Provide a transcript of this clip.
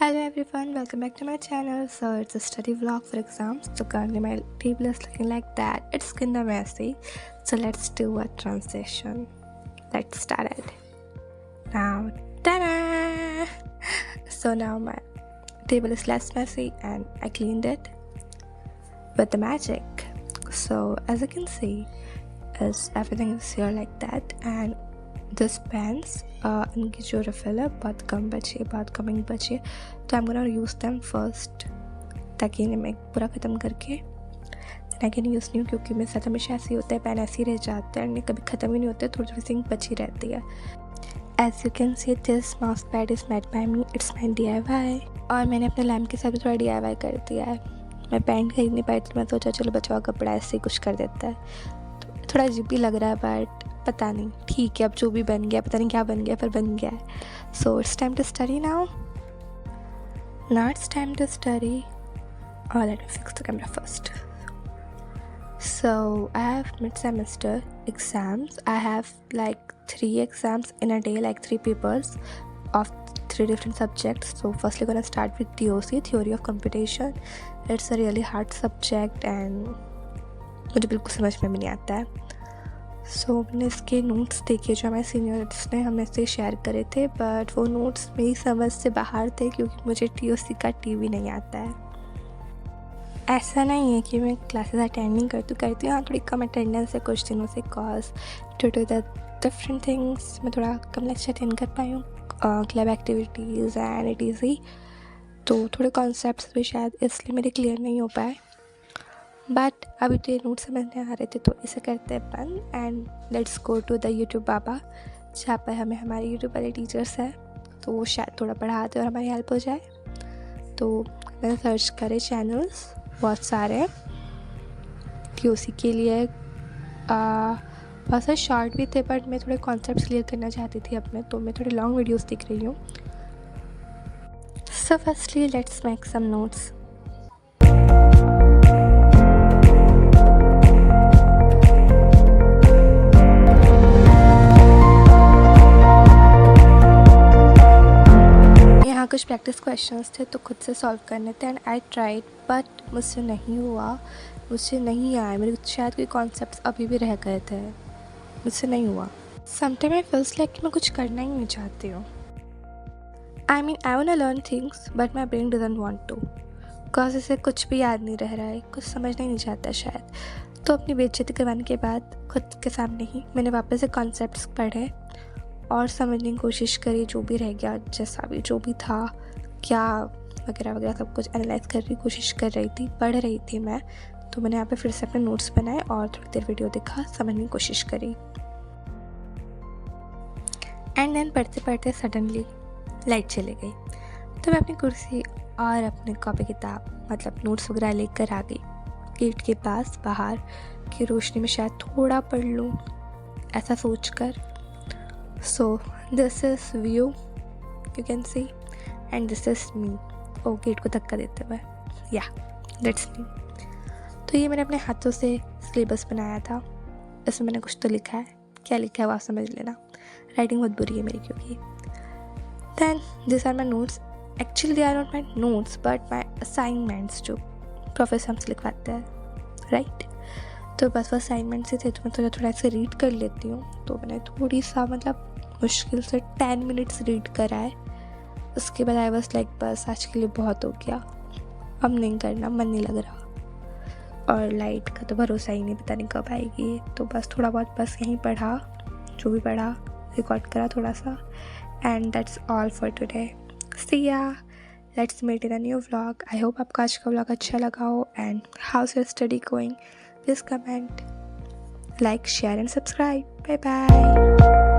Hello everyone, welcome back to my channel. So it's a study vlog for exams. So currently my table is looking like that. It's kinda messy. So let's do a transition. Let's start it. Now, ta-da! So now my table is less messy and I cleaned it with the magic. So as you can see, everything is here like that, and this pens इनकी जो refill है बहुत कम बची है, बहुत कम ink बची है, तो I am gonna use them first ताकि इन्हें मैं पूरा ख़त्म करके आई कैन यूज़ नहीं, क्योंकि मेरे साथ हमेशा ऐसे ही होता है, पेन ऐसे ही रह जाते हैं, कभी ख़त्म ही नहीं होते, थोड़ी थोड़ी सी इंक बची रहती है. As you can see this mouse pad is made by me, it's my DIY. और मैंने अपने लैम्प के साथ भी थोड़ा DIY कर दिया है. मैं पेन खरीद नहीं पाई तो मैं सोचा चलो बचा कपड़ा ऐसे ही कुछ कर देता है. तो थोड़ा अजीब भी लग रहा है, बट पता नहीं, ठीक है, अब जो भी बन गया, पता नहीं क्या बन गया, पर बन गया है. So it's time to study now. It's time to study. Let me fix the camera first. So I have mid-semester exams. I have like 3 exams in a day, like 3 papers of 3 different subjects. So firstly gonna start with TOC, Theory of Computation. It's a really hard subject and मुझे बिल्कुल समझ में भी नहीं आता है. सो मैंने इसके नोट्स देखे जो हमारे सीनियर्स ने हमें से शेयर करे थे, बट वो नोट्स मेरी समझ से बाहर थे क्योंकि मुझे TOC का TV नहीं आता है. ऐसा नहीं है कि मैं क्लासेस अटेंड नहीं करती हूँ, हाँ थोड़ी कम अटेंडेंस है कुछ दिनों से, cause due to the different things मैं थोड़ा कम लेक्चर अटेंड कर पाई हूँ, क्लब एक्टिविटीज़ एंड ETC. तो थोड़े कॉन्सेप्ट्स भी शायद इसलिए मेरे क्लियर नहीं हो पाए, बट अभी तो ये नोट समझने आ रहे थे, तो इसे करते हैं बंद and let's go to the YouTube बाबा, जहाँ पर हमें हमारे यूट्यूब वाले टीचर्स हैं, तो वो शायद थोड़ा पढ़ाते और हमारी हेल्प हो जाए. तो मैंने सर्च करे चैनल्स बहुत सारे TOC के लिए, बहुत सारे शॉर्ट भी थे, बट मैं थोड़े कॉन्सेप्ट्स क्लियर करना चाहती थी अपने, तो मैं थोड़े लॉन्ग वीडियोस देख रही हूँ. So firstly let's make some notes. कुछ प्रैक्टिस क्वेश्चंस थे तो खुद से सॉल्व करने थे, एंड आई ट्राइड, बट मुझसे नहीं हुआ, मुझसे नहीं आया, मेरे शायद कोई कॉन्सेप्ट्स अभी भी रह गए थे, मुझसे नहीं हुआ. समटाइम आई फील्स लाइक कि मैं कुछ करना ही नहीं चाहती हूँ. I want to learn things but my brain doesn't want to, because इसे कुछ भी याद नहीं रह रहा है, कुछ समझना ही नहीं चाहता शायद. तो अपनी बेइज्जती करवाने के बाद खुद के सामने ही मैंने वापस से कॉन्सेप्ट्स पढ़े और समझने की कोशिश करी, जो भी रह गया, जैसा भी जो भी था, क्या वगैरह वगैरह सब कुछ एनालाइज करने की कोशिश कर रही थी, पढ़ रही थी मैं. तो मैंने यहाँ पे फिर से अपने नोट्स बनाए और थोड़ी देर वीडियो देखा, समझने की कोशिश करी. एंड देन पढ़ते पढ़ते सडनली लाइट चली गई, तो मैं अपनी कुर्सी और अपने कॉपी किताब मतलब नोट्स वगैरह लेकर आ गई गेट के पास बाहर, की रोशनी में शायद थोड़ा पढ़ लूँ, ऐसा सोच कर. So this is view you can see and this is me. Gate को धक्का देते हुए, या that's me. तो ये मैंने अपने हाथों से सिलेबस बनाया था. इसमें मैंने कुछ तो लिखा है, क्या लिखा है वो आप समझ लेना, राइटिंग बहुत बुरी है मेरी क्योंकि. Then these are my notes. Actually they are not my notes but my assignments जो प्रोफेसर हमसे लिखवाते हैं, राइट. तो बस वो असाइनमेंट्स ही थे, तो मैं थोड़ा ऐसे रीड कर लेती हूँ. तो मैंने थोड़ी सा मतलब मुश्किल से 10 मिनट्स रीड करा है. उसके बाद आई वाज लाइक बस आज के लिए बहुत हो गया, अब नहीं करना, मन नहीं लग रहा. और लाइट का तो भरोसा ही नहीं, पता नहीं कब आएगी. तो बस थोड़ा बहुत बस यहीं पढ़ा, जो भी पढ़ा रिकॉर्ड करा थोड़ा सा, and that's all for today. See ya, let's met in a new vlog. I hope आपको आज का व्लॉग अच्छा लगा हो, and how is your study going. Please comment, like, share and subscribe. Bye bye.